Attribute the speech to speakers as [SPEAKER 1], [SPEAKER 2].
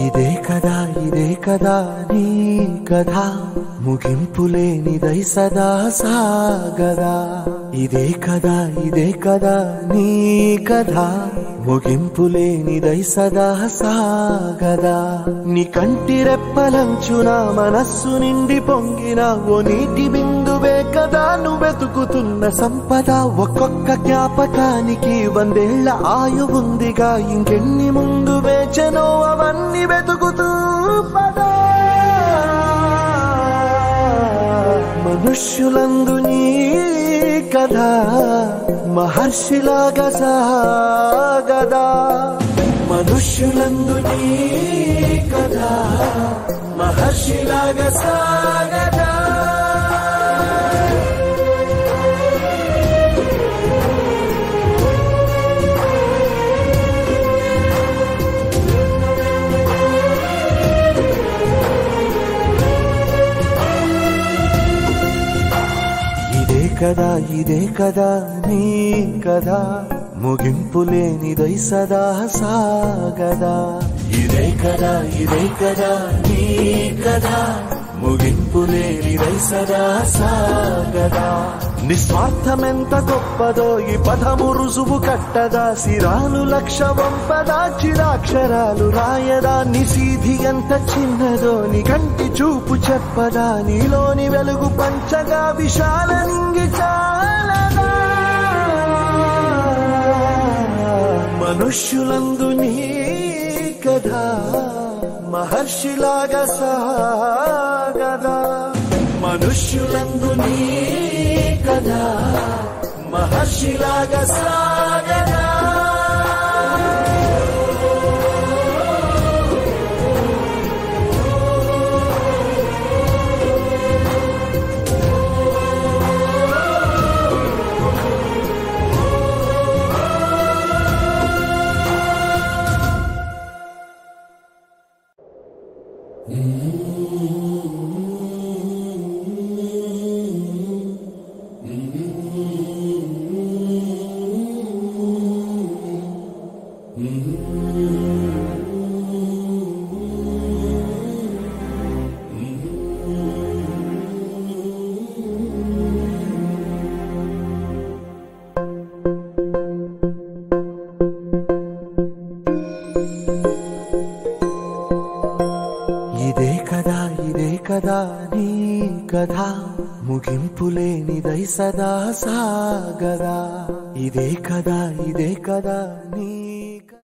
[SPEAKER 1] ఇదే కదా నీ కథ ముగింపులేనిదై సదా సాగదా. ఇదే కదా నీ కథ ముగింపులేనిదై సదా సాగదా. నీ కంటి రెప్పలంచున మనస్సు నిండి పొంగిన ఓ నీటి బిందువే కదా నువ్వెతుకుతున్న సంపద. ఒక్కొక్క జ్ఞాపకానికి 100 ఏళ్ల ఆయువుందిగా, ఇంకెన్ని ముందు వేచనో అవన్నీ వెతుకుతూ పదా. మనుష్యులందు నీ కథ మహర్షిలాగా సాగదా. మనుష్యులందు నీ కథ మహర్షిలాగా సాగదా. ఇదే కదా నీ కథ ముగింపులేనిదై సదా సాగదా. ఇదే కదా నీ కథ ముగింపులేనిదై సదా సాగదా. నిస్వార్థమెంత గొప్పదో ఈ పదము రుజువు కట్టదా. సిరాలు లక్ష వంపదా, చిరాక్షరాలు రాయదా. నిశీధి ఎంత చిన్నదో నీ కంటి చూపు చెప్పదా. నీలోని వెలుగు పంచగా విశాల నింగి చాలదా. మనుష్యులందు నీ కథ మహర్షిలాగా సాగదా. మనుష్యులందు నీ కథ మహర్షిలాగా సాగదా. ఇదే కదా నీ కథ ముగింపులేనిదై సదా సాగదా. ఇదే కదా నీ